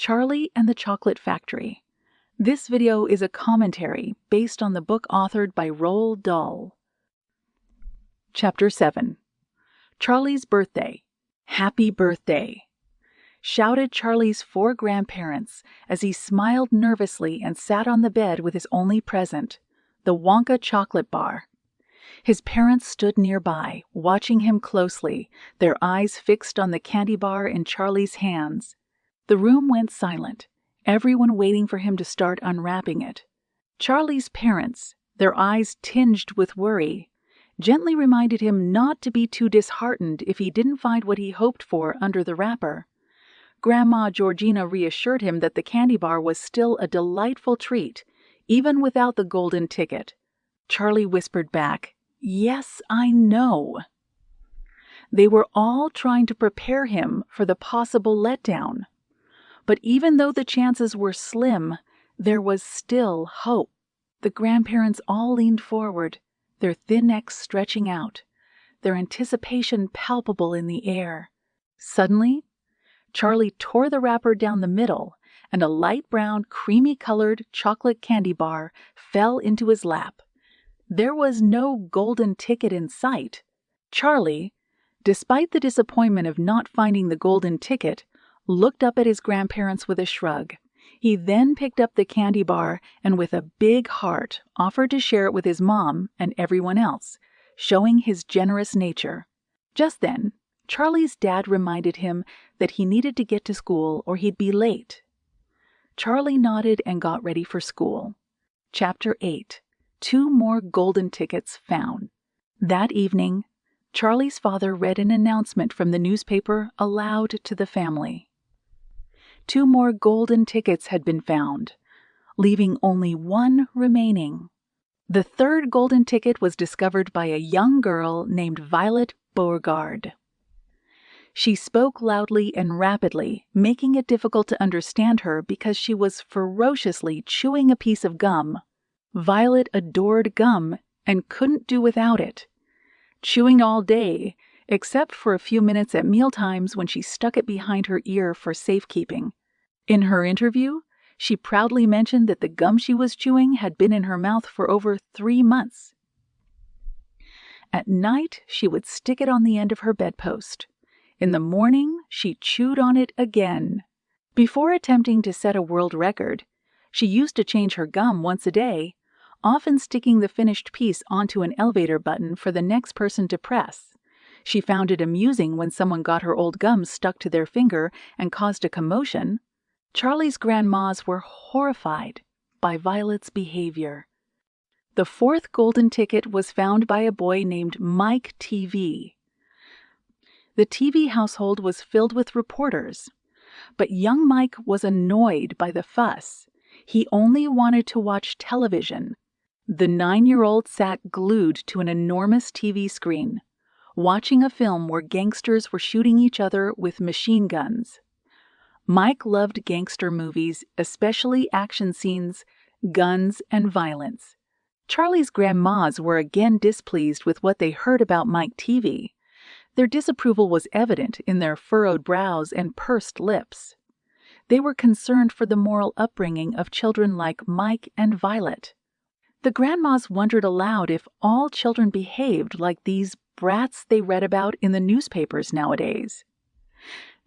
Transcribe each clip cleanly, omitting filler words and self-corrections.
Charlie and the Chocolate Factory. This video is a commentary based on the book authored by Roald Dahl. Chapter 7. Charlie's Birthday. Happy Birthday! Shouted Charlie's 4 grandparents as he smiled nervously and sat on the bed with his only present, the Wonka chocolate bar. His parents stood nearby, watching him closely, their eyes fixed on the candy bar in Charlie's hands. The room went silent, everyone waiting for him to start unwrapping it. Charlie's parents, their eyes tinged with worry, gently reminded him not to be too disheartened if he didn't find what he hoped for under the wrapper. Grandma Georgina reassured him that the candy bar was still a delightful treat, even without the golden ticket. Charlie whispered back, "Yes, I know." They were all trying to prepare him for the possible letdown. But even though the chances were slim, there was still hope. The grandparents all leaned forward, their thin necks stretching out, their anticipation palpable in the air. Suddenly, Charlie tore the wrapper down the middle, and a light brown, creamy-colored chocolate candy bar fell into his lap. There was no golden ticket in sight. Charlie, despite the disappointment of not finding the golden ticket, looked up at his grandparents with a shrug. He then picked up the candy bar and with a big heart offered to share it with his mom and everyone else, showing his generous nature. Just then, Charlie's dad reminded him that he needed to get to school or he'd be late. Charlie nodded and got ready for school. Chapter 8. 2 more golden tickets found. That evening, Charlie's father read an announcement from the newspaper aloud to the family. 2 more golden tickets had been found, leaving only 1 remaining. The 3rd golden ticket was discovered by a young girl named Violet Beauregarde. She spoke loudly and rapidly, making it difficult to understand her because she was ferociously chewing a piece of gum. Violet adored gum and couldn't do without it, chewing all day, except for a few minutes at mealtimes when she stuck it behind her ear for safekeeping. In her interview, she proudly mentioned that the gum she was chewing had been in her mouth for over 3 months. At night, she would stick it on the end of her bedpost. In the morning, she chewed on it again. Before attempting to set a world record, she used to change her gum once a day, often sticking the finished piece onto an elevator button for the next person to press. She found it amusing when someone got her old gum stuck to their finger and caused a commotion. Charlie's grandmas were horrified by Violet's behavior. The 4th golden ticket was found by a boy named Mike Teavee. The Teavee household was filled with reporters, but young Mike was annoyed by the fuss. He only wanted to watch television. The 9-year-old sat glued to an enormous TV screen, watching a film where gangsters were shooting each other with machine guns. Mike loved gangster movies, especially action scenes, guns, and violence. Charlie's grandmas were again displeased with what they heard about Mike Teavee. Their disapproval was evident in their furrowed brows and pursed lips. They were concerned for the moral upbringing of children like Mike and Violet. The grandmas wondered aloud if all children behaved like these brats they read about in the newspapers nowadays.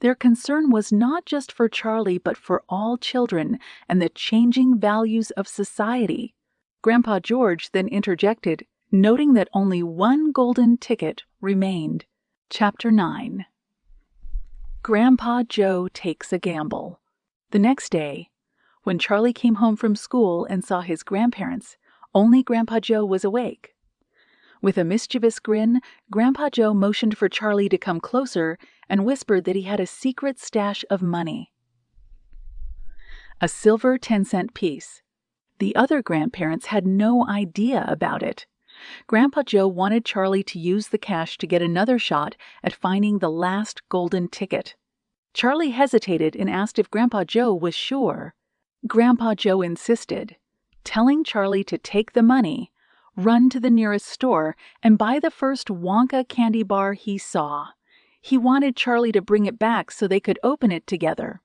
Their concern was not just for Charlie but for all children and the changing values of society. Grandpa George then interjected, noting that only 1 golden ticket remained. Chapter 9. Grandpa Joe Takes a Gamble. The next day, when Charlie came home from school and saw his grandparents, only Grandpa Joe was awake. With a mischievous grin, Grandpa Joe motioned for Charlie to come closer and whispered that he had a secret stash of money. A silver 10-cent piece. The other grandparents had no idea about it. Grandpa Joe wanted Charlie to use the cash to get another shot at finding the last golden ticket. Charlie hesitated and asked if Grandpa Joe was sure. Grandpa Joe insisted, telling Charlie to take the money, run to the nearest store, and buy the first Wonka candy bar he saw. He wanted Charlie to bring it back so they could open it together.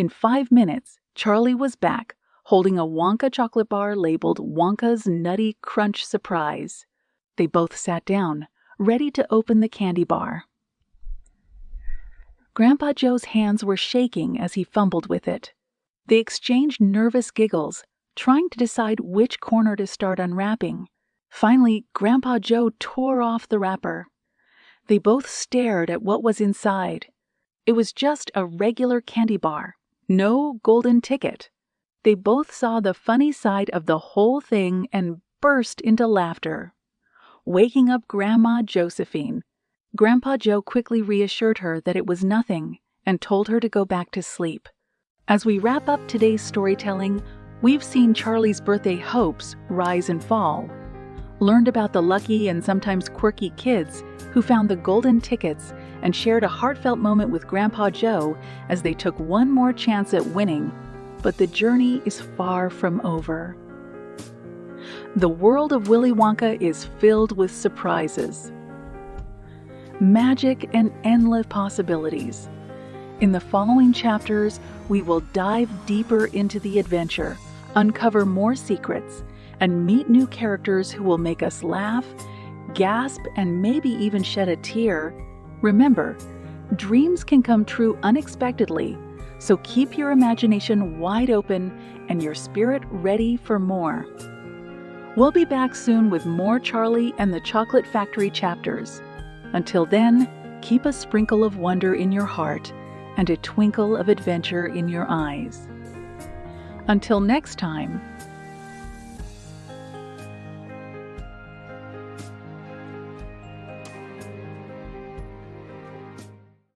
In 5 minutes, Charlie was back, holding a Wonka chocolate bar labeled Wonka's Nutty Crunch Surprise. They both sat down, ready to open the candy bar. Grandpa Joe's hands were shaking as he fumbled with it. They exchanged nervous giggles, trying to decide which corner to start unwrapping. Finally, Grandpa Joe tore off the wrapper. They both stared at what was inside. It was just a regular candy bar, no golden ticket. They both saw the funny side of the whole thing and burst into laughter. Waking up Grandma Josephine, Grandpa Joe quickly reassured her that it was nothing and told her to go back to sleep. As we wrap up today's storytelling, we've seen Charlie's birthday hopes rise and fall, learned about the lucky and sometimes quirky kids who found the golden tickets, and shared a heartfelt moment with Grandpa Joe as they took one more chance at winning. But the journey is far from over. The world of Willy Wonka is filled with surprises, magic, and endless possibilities. In the following chapters, we will dive deeper into the adventure, uncover more secrets, and meet new characters who will make us laugh, gasp, and maybe even shed a tear. Remember, dreams can come true unexpectedly, so keep your imagination wide open and your spirit ready for more. We'll be back soon with more Charlie and the Chocolate Factory chapters. Until then, keep a sprinkle of wonder in your heart and a twinkle of adventure in your eyes. Until next time,